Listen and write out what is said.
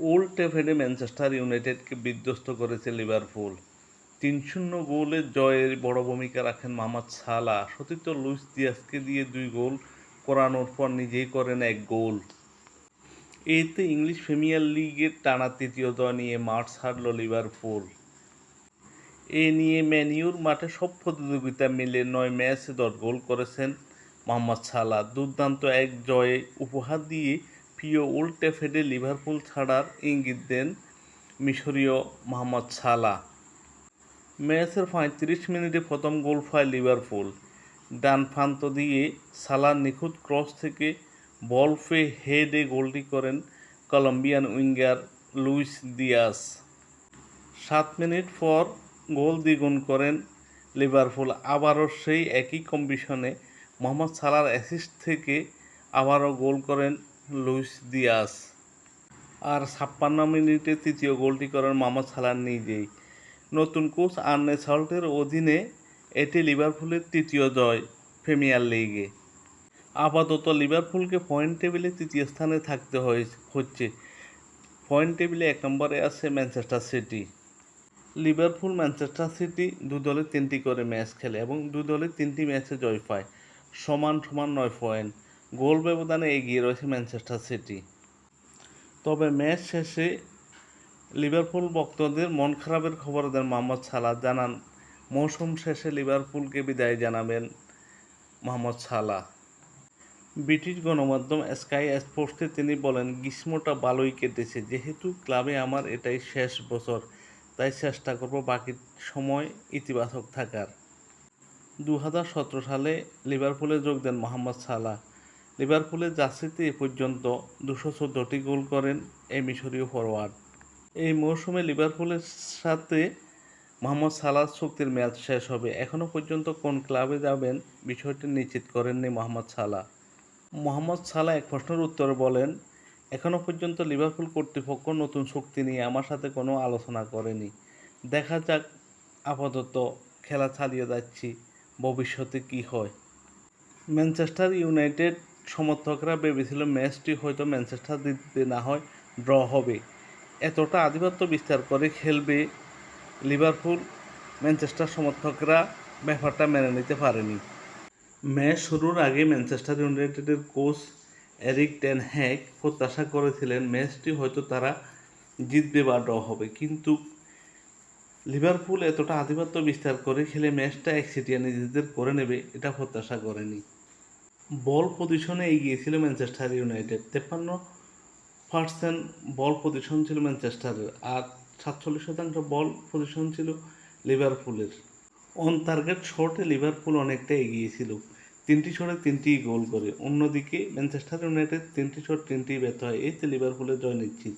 Old ট্র্যাফোর্ডে Manchester ইউনাইটেডকে বিধ্বস্ত করেছে Liverpool. ৩-০ গোলে জয়ের বড় ভূমিকা রাখেন মোহাম্মদ সালাহ। সতীর্থ লুইস দিয়াসকে দিয়ে ২ গোল করানোর পর নিজেই করেন ১ গোল। এতে ইংলিশ প্রিমিয়ার লিগের টানা তৃতীয় জয় নিয়ে মাঠ ছাড়ল লিভারপুল। এ নিয়ে ম্যান ইউর মাঠে সব প্রতিযোগিতা মিলে ৯ ম্যাচে ১০ গোল করেছেন মোহাম্মদ সালাহ। দুর্দান্ত এক জয়ে উপহার দিয়ে প্রিয় ওল্ড ট্র্যাফোর্ডে লিভারপুল ছাড়ার ইঙ্গিত দেন মিশরীয় মোহাম্মদ সালাহ। ম্যাচের ৩৫ মিনিটে প্রথম গোল পায় লিভারপুল। ডান প্রান্ত দিয়ে সালাহর নিখুঁত ক্রস থেকে বল পেয়ে হেডে গোলটি করেন Colombian winger Luis Diaz. ৭ minute পর গোল দ্বিগুণ করেন লিভারপুল। আবারও সেই একই কম্বিনেশনে মোহাম্মদ সালাহর অ্যাসিস্ট থেকে আবারও গোল করেন লুইস দিয়াস। আর ৫৬ মিনিটে তৃতীয় গোলটি করেন মোহাম্মদ সালাহ নিজেই। নতুন কোচ আর্নে স্লটের অধীনে এটি লিভারপুলের তৃতীয় জয় প্রিমিয়ার লিগে। আপাতত লিভারপুলকে পয়েন্ট টেবিলে তৃতীয় স্থানে থাকতে হচ্ছে। পয়েন্ট টেবিলে ১ নম্বরে আছে Manchester city. Liverpool Manchester city দুই দলে ৩টি করে ম্যাচ খেলে এবং দুই দলে ৩টি ম্যাচে জয় পায়। সমান ৯ পয়েন্ট। গোল ব্যবধানে এগিয়ে রয়েছে ম্যানচেস্টার সিটি। তবে ম্যাচ শেষে লিভারপুল ভক্তদের মন খারাপের খবর দেন মোহাম্মদ সালাহ। জানান, মৌসুম শেষে লিভারপুলকে বিদায় জানাবেন মোহাম্মদ সালাহ। ব্রিটিশ গণমাধ্যম স্কাই স্পোর্টসকে তিনি বলেন, গ্রীষ্মটা ভালোই কেটেছে। যেহেতু ক্লাবে আমার এটাই শেষ বছর, তাই চেষ্টা করব বাকি সময় ইতিবাচক থাকার। ২০১৭ সালে লিভারপুলে যোগ দেন মোহাম্মদ সালাহ। লিভারপুলের জার্সিতে এ পর্যন্ত ২১৪টি গোল করেন এই মিশরীয় ফরোয়ার্ড। এই মৌসুমে লিভারপুলের সাথে মোহাম্মদ সালাহর চুক্তির মেয়াদ শেষ হবে। এখনও পর্যন্ত কোন ক্লাবে যাবেন বিষয়টি নিশ্চিত করেননি মোহাম্মদ সালাহ। মোহাম্মদ সালাহ এক প্রশ্নের উত্তরে বলেন, এখনও পর্যন্ত লিভারপুল কর্তৃপক্ষ নতুন চুক্তি নিয়ে আমার সাথে কোনো আলোচনা করেনি। দেখা যাক, আপাতত খেলা চালিয়ে যাচ্ছি, ভবিষ্যতে কী হয়। ম্যানচেস্টার ইউনাইটেড সমর্থকরা ভেবেছিল ম্যাচটি হয়তো ম্যানচেস্টার জিতবে, না হয় ড্র হবে। এতটা আধিপত্য বিস্তার করে খেলবে লিভারপুল, ম্যানচেস্টার সমর্থকরা ব্যাপারটা মেনে নিতে পারেনি। ম্যাচ শুরুর আগে ম্যানচেস্টার ইউনাইটেডের কোচ এরিক টেন হ্যাগ প্রত্যাশা করেছিলেন ম্যাচটি হয়তো তারা জিতবে বা ড্র হবে, কিন্তু লিভারপুল এতটা আধিপত্য বিস্তার করে খেলে ম্যাচটা একচেটিয়া নিজেদের করে নেবে এটা প্রত্যাশা করেনি। বল পজিশনে এগিয়ে ছিল ম্যানচেস্টার ইউনাইটেড। 53% বল পজিশন ছিল ম্যানচেস্টারের, আর 47% বল পজিশন ছিল লিভারপুলের। অন টার্গেট শটে লিভারপুল অনেকটা এগিয়ে ছিল, 3টি শটে 3টিই গোল করে। অন্যদিকে ম্যানচেস্টার ইউনাইটেড 3টি শট 3টিই ব্যর্থ হয়। এতে লিভারপুলের জয় নিশ্চিত।